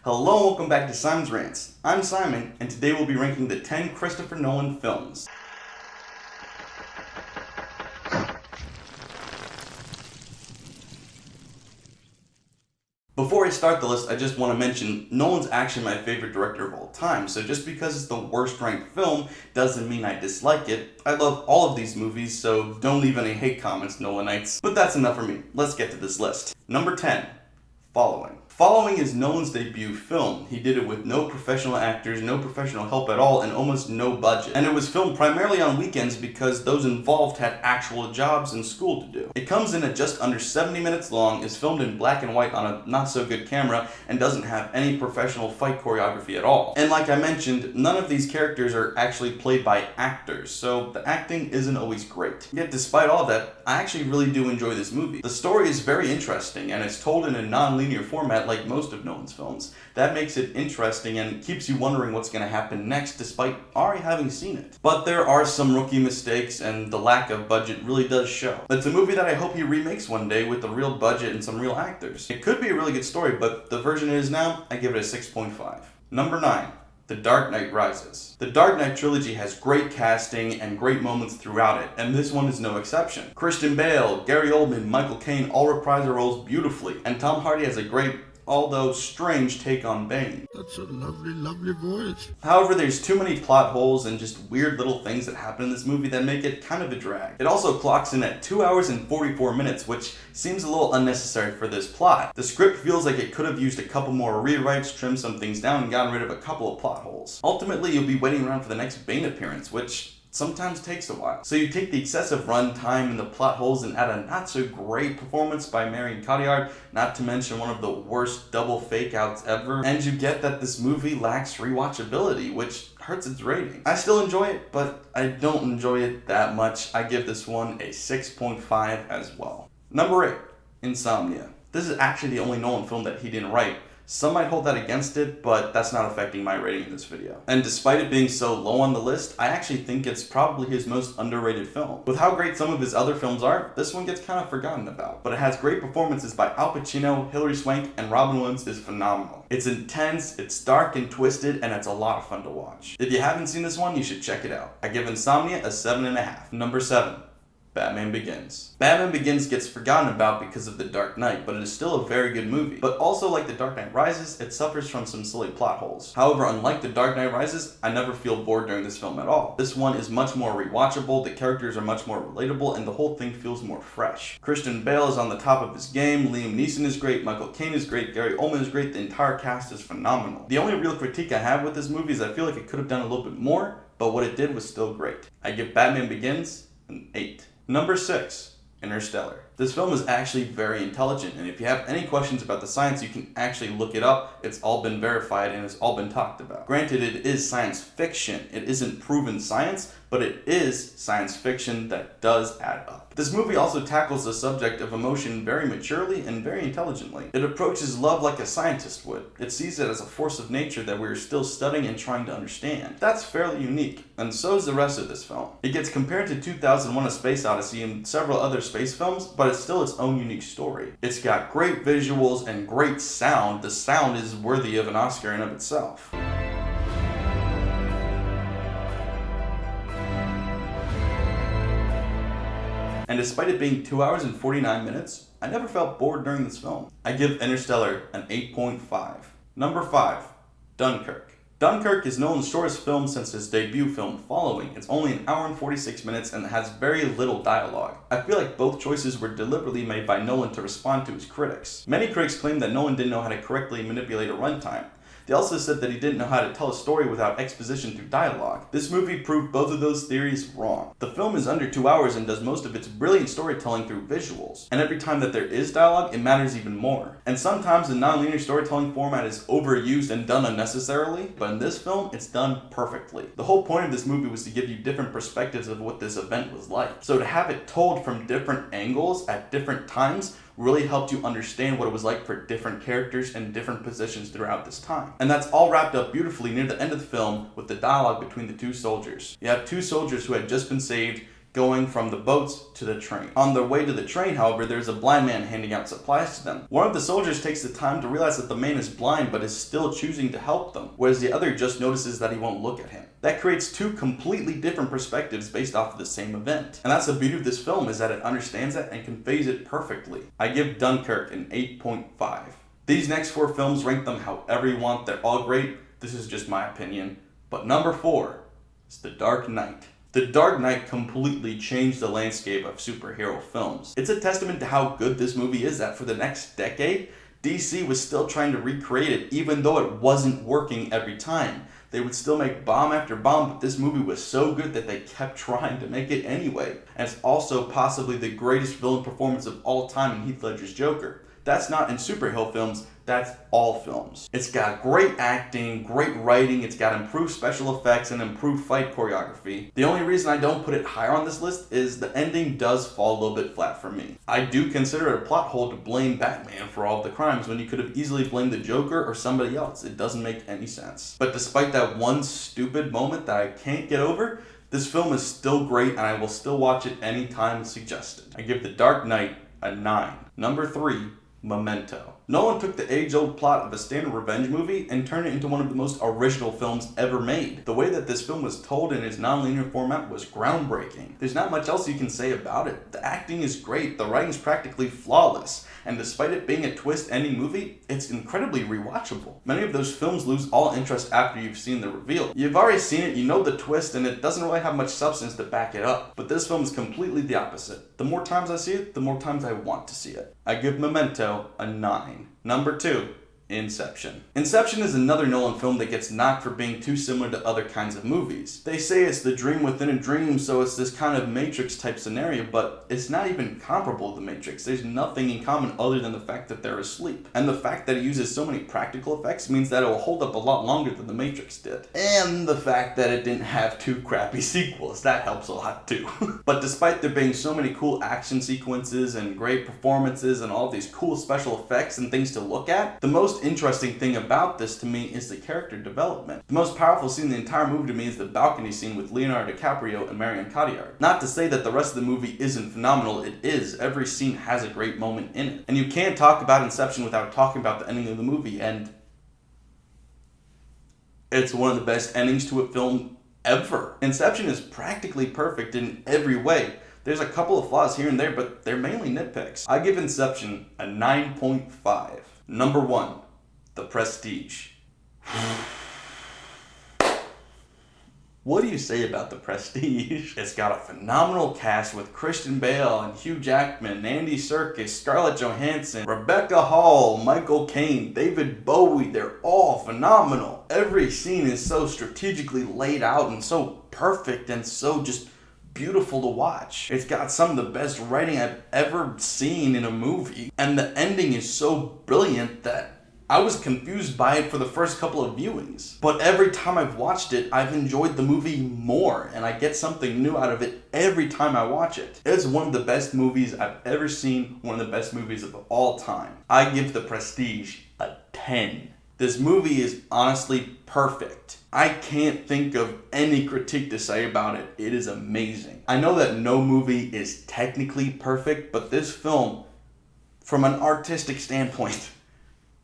Hello and welcome back to Simon's Rants. I'm Simon, and today we'll be ranking the 10 Christopher Nolan films. Before I start the list, I just want to mention Nolan's actually my favorite director of all time, so just because it's the worst ranked film doesn't mean I dislike it. I love all of these movies, so don't leave any hate comments, Nolanites. But that's enough for me. Let's get to this list. Number 10. Following. Following is Nolan's debut film. He did it with no professional actors, no professional help at all, and almost no budget. And it was filmed primarily on weekends because those involved had actual jobs and school to do. It comes in at just under 70 minutes long, is filmed in black and white on a not so good camera, and doesn't have any professional fight choreography at all. And like I mentioned, none of these characters are actually played by actors, so the acting isn't always great. Yet despite all that, I actually really do enjoy this movie. The story is very interesting, and it's told in a non-linear format like most of Nolan's films. That makes it interesting and keeps you wondering what's going to happen next despite already having seen it. But there are some rookie mistakes and the lack of budget really does show. It's a movie that I hope he remakes one day with a real budget and some real actors. It could be a really good story, but the version it is now, I give it a 6.5. Number 9. The Dark Knight Rises. The Dark Knight trilogy has great casting and great moments throughout it, and this one is no exception. Christian Bale, Gary Oldman, Michael Caine all reprise their roles beautifully, and Tom Hardy has a great, although strange, take on Bane. That's a lovely, lovely voice. However, there's too many plot holes and just weird little things that happen in this movie that make it kind of a drag. It also clocks in at 2 hours and 44 minutes, which seems a little unnecessary for this plot. The script feels like it could have used a couple more rewrites, trimmed some things down, and gotten rid of a couple of plot holes. Ultimately, you'll be waiting around for the next Bane appearance, which sometimes takes a while. So you take the excessive run time and the plot holes and add a not so great performance by Marion Cotillard, not to mention one of the worst double fake outs ever, and you get that this movie lacks rewatchability, which hurts its rating. I still enjoy it, but I don't enjoy it that much. I give this one a 6.5 as well. Number 8. Insomnia. This is actually the only Nolan film that he didn't write. Some might hold that against it, but that's not affecting my rating in this video. And despite it being so low on the list, I actually think it's probably his most underrated film. With how great some of his other films are, this one gets kind of forgotten about. But it has great performances by Al Pacino, Hilary Swank, and Robin Williams is phenomenal. It's intense, it's dark and twisted, and it's a lot of fun to watch. If you haven't seen this one, you should check it out. I give Insomnia a 7.5. Number 7. Batman Begins. Batman Begins gets forgotten about because of The Dark Knight, but it is still a very good movie. But also like The Dark Knight Rises, it suffers from some silly plot holes. However, unlike The Dark Knight Rises, I never feel bored during this film at all. This one is much more rewatchable, the characters are much more relatable, and the whole thing feels more fresh. Christian Bale is on the top of his game, Liam Neeson is great, Michael Caine is great, Gary Oldman is great, the entire cast is phenomenal. The only real critique I have with this movie is I feel like it could have done a little bit more, but what it did was still great. I give Batman Begins an 8. Number 6, Interstellar. This film is actually very intelligent, and if you have any questions about the science, you can actually look it up. It's all been verified and it's all been talked about. Granted, it is science fiction. It isn't proven science, but it is science fiction that does add up. This movie also tackles the subject of emotion very maturely and very intelligently. It approaches love like a scientist would. It sees it as a force of nature that we're still studying and trying to understand. That's fairly unique, and so is the rest of this film. It gets compared to 2001: A Space Odyssey and several other space films, but it's still its own unique story. It's got great visuals and great sound. The sound is worthy of an Oscar in of itself. And despite it being 2 hours and 49 minutes, I never felt bored during this film. I give Interstellar an 8.5. Number 5, Dunkirk. Dunkirk is Nolan's shortest film since his debut film Following. It's only an hour and 46 minutes and has very little dialogue. I feel like both choices were deliberately made by Nolan to respond to his critics. Many critics claim that Nolan didn't know how to correctly manipulate a runtime. They also said that he didn't know how to tell a story without exposition through dialogue. This movie proved both of those theories wrong. The film is under 2 hours and does most of its brilliant storytelling through visuals. And every time that there is dialogue, it matters even more. And sometimes the non-linear storytelling format is overused and done unnecessarily, but in this film, it's done perfectly. The whole point of this movie was to give you different perspectives of what this event was like. So to have it told from different angles at different times really helped you understand what it was like for different characters in different positions throughout this time. And that's all wrapped up beautifully near the end of the film with the dialogue between the two soldiers. You have two soldiers who had just been saved, going from the boats to the train. On their way to the train, however, there's a blind man handing out supplies to them. One of the soldiers takes the time to realize that the man is blind but is still choosing to help them, whereas the other just notices that he won't look at him. That creates two completely different perspectives based off of the same event. And that's the beauty of this film, is that it understands that and conveys it perfectly. I give Dunkirk an 8.5. These next 4 films, rank them however you want, they're all great. This is just my opinion. But number 4 is The Dark Knight. The Dark Knight completely changed the landscape of superhero films. It's a testament to how good this movie is that for the next decade, DC was still trying to recreate it even though it wasn't working every time. They would still make bomb after bomb, but this movie was so good that they kept trying to make it anyway. And it's also possibly the greatest villain performance of all time in Heath Ledger's Joker. That's not in superhero films, that's all films. It's got great acting, great writing, it's got improved special effects, and improved fight choreography. The only reason I don't put it higher on this list is the ending does fall a little bit flat for me. I do consider it a plot hole to blame Batman for all of the crimes when you could have easily blamed the Joker or somebody else. It doesn't make any sense. But despite that one stupid moment that I can't get over, this film is still great and I will still watch it anytime suggested. I give The Dark Knight a 9. Number 3, Memento. Nolan took the age-old plot of a standard revenge movie and turned it into one of the most original films ever made. The way that this film was told in its non-linear format was groundbreaking. There's not much else you can say about it. The acting is great, the writing's practically flawless, and despite it being a twist-ending movie, it's incredibly rewatchable. Many of those films lose all interest after you've seen the reveal. You've already seen it, you know the twist, and it doesn't really have much substance to back it up. But this film is completely the opposite. The more times I see it, the more times I want to see it. I give Memento a 9. Number 2, Inception. Inception is another Nolan film that gets knocked for being too similar to other kinds of movies. They say it's the dream within a dream, so it's this kind of Matrix type scenario, but it's not even comparable to the Matrix. There's nothing in common other than the fact that they're asleep. And the fact that it uses so many practical effects means that it will hold up a lot longer than the Matrix did. And the fact that it didn't have 2 crappy sequels, that helps a lot too. But despite there being so many cool action sequences and great performances and all these cool special effects and things to look at, the most interesting thing about this to me is the character development. The most powerful scene in the entire movie to me is the balcony scene with Leonardo DiCaprio and Marion Cotillard. Not to say that the rest of the movie isn't phenomenal, it is. Every scene has a great moment in it. And you can't talk about Inception without talking about the ending of the movie, and it's one of the best endings to a film ever. Inception is practically perfect in every way. There's a couple of flaws here and there, but they're mainly nitpicks. I give Inception a 9.5. Number 1, The Prestige. What do you say about The Prestige? It's got a phenomenal cast with Christian Bale and Hugh Jackman, Andy Serkis, Scarlett Johansson, Rebecca Hall, Michael Caine, David Bowie. They're all phenomenal. Every scene is so strategically laid out and so perfect and so just beautiful to watch. It's got some of the best writing I've ever seen in a movie, and the ending is so brilliant that I was confused by it for the first couple of viewings. But every time I've watched it, I've enjoyed the movie more, and I get something new out of it every time I watch it. It's one of the best movies I've ever seen, one of the best movies of all time. I give The Prestige a 10. This movie is honestly perfect. I can't think of any critique to say about it. It is amazing. I know that no movie is technically perfect, but this film, from an artistic standpoint,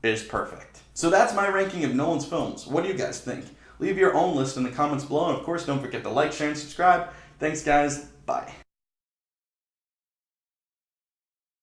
is perfect. So that's my ranking of Nolan's films. What do you guys think? Leave your own list in the comments below, and of course don't forget to like, share, and subscribe. Thanks guys, bye.